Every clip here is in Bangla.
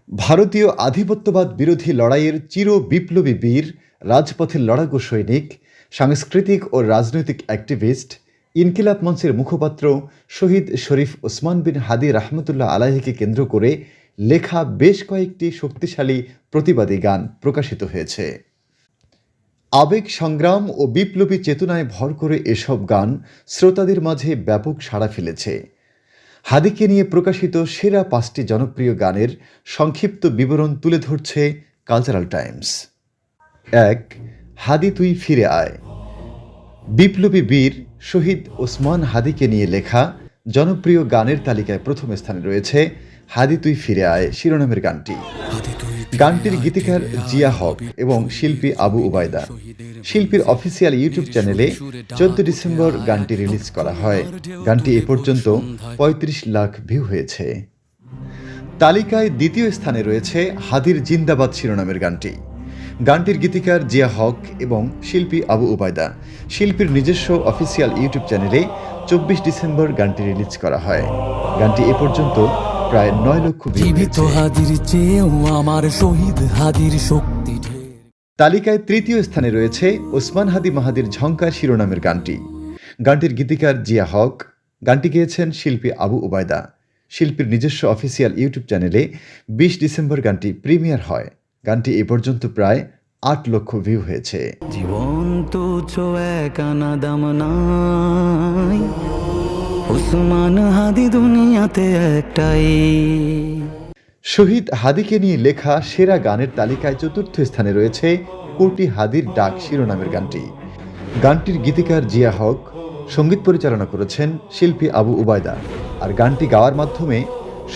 ভারতীয় আধিপত্যবাদ বিরোধী লড়াইয়ের চির বিপ্লবী বীর, রাজপথের লড়াকু সৈনিক, সাংস্কৃতিক ও রাজনৈতিক অ্যাক্টিভিস্ট, ইনকিলাব মঞ্চের মুখপাত্র শহীদ শরীফ ওসমান বিন হাদি রাহমাতুল্লাহ আলাইহিকে কেন্দ্র করে লেখা বেশ কয়েকটি শক্তিশালী প্রতিবাদী গান প্রকাশিত হয়েছে। আবেগ সংগ্রাম ও বিপ্লবী চেতনায় ভর করে এসব গান শ্রোতাদের মাঝে ব্যাপক সাড়া ফেলেছে। হাদিকে নিয়ে প্রকাশিত সেরা ৫টি জনপ্রিয় গানের সংক্ষিপ্ত বিবরণ তুলে ধরছে কালচারাল টাইমস। ১. হাদি তুই ফিরে আয়। বিপ্লবী বীর শহীদ ওসমান হাদিকে নিয়ে লেখা জনপ্রিয় গানের তালিকায় প্রথম স্থানে রয়েছে হাদি তুই ফিরে আয় শিরোনামের গানটি। গানটির গীতিকার জিয়া হক এবং শিল্পী আবু উবায়দা। শিল্পীর অফিসিয়াল ইউটিউব চ্যানেলে ১৪ ডিসেম্বর গানটি রিলিজ করা হয়। গানটি এ পর্যন্ত ৩৫ লাখ ভিউ হয়েছে। তালিকায় দ্বিতীয় স্থানে রয়েছে হাদির জিন্দাবাদ শিরোনামের গানটি। গানটির গীতিকার জিয়া হক এবং শিল্পী আবু উবায়দা। শিল্পীর নিজস্ব অফিসিয়াল ইউটিউব চ্যানেলে ২৪ ডিসেম্বর গানটি রিলিজ করা হয়। গানটি এ পর্যন্ত প্রায় ৯ লক্ষ ভিউ হয়েছে। তালিকায় তৃতীয় স্থানে রয়েছে ওসমান হাদি মাহাদির ঝংকার শিরোনামের গানটি। গানটির গীতিকার জিয়া হক। গানটি গেয়েছেন শিল্পী আবু উবায়দা। শিল্পীর নিজস্ব অফিসিয়াল ইউটিউব চ্যানেলে ২০ ডিসেম্বর গানটি প্রিমিয়ার হয়। গানটি এ পর্যন্ত প্রায় ৮ লক্ষ ভিউ হয়েছে। জীবন তো একানা দাম নাই, ওসমান হাদি দুনিয়াতে একটাই। শহীদ হাদিকে নিয়ে লেখা সেরা গানের তালিকায় চতুর্থ স্থানে রয়েছে কোটি হাদির ডাক শিরোনামের গানটি। গানটির গীতিকার জিয়া হক। সঙ্গীত পরিচালনা করেছেন শিল্পী আবু উবায়দা। আর গানটি গাওয়ার মাধ্যমে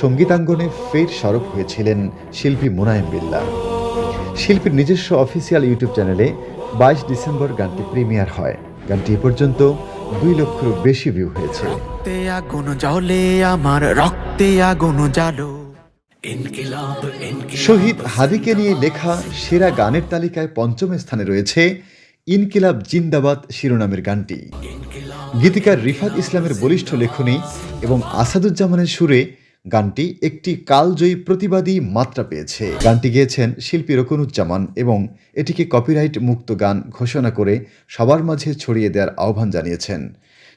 সঙ্গীতাঙ্গনে ফের সরব হয়েছিলেন শিল্পী মুনায়েম বিল্লাহ। শিল্পীর নিজস্ব অফিসিয়াল ইউটিউব চ্যানেলে ২২ ডিসেম্বর গানটি প্রিমিয়ার হয়। গানটি এ পর্যন্ত ২ লক্ষেরও বেশি ভিউ হয়েছে। রক্তে আগুন জ্বলে আমার, রক্তে আগুন জ্বালো। শহীদ হাদিকে নিয়ে লেখা সেরা গানের তালিকায় পঞ্চম স্থানে রয়েছে ইনকিলাব জিন্দাবাদ শিরোনামের গানটি। গীতিকার রিফাত ইসলামের বলিষ্ঠ লেখনী এবং আসাদুজ্জামানের সুরে গানটি একটি কালজয়ী প্রতিবাদী মাত্রা পেয়েছে। গানটি গেয়েছেন শিল্পী রকুনুজ্জামান এবং এটিকে কপিরাইট মুক্ত গান ঘোষণা করে সবার মাঝে ছড়িয়ে দেওয়ার আহ্বান জানিয়েছেন।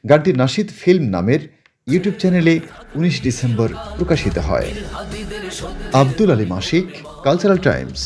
গানটি নাশিদ ফিল্ম নামের ইউটিউব চ্যানেলে ১৯ ডিসেম্বর প্রকাশিত হয়। আব্দুল আলী মাসিক, কালচারাল টাইমস।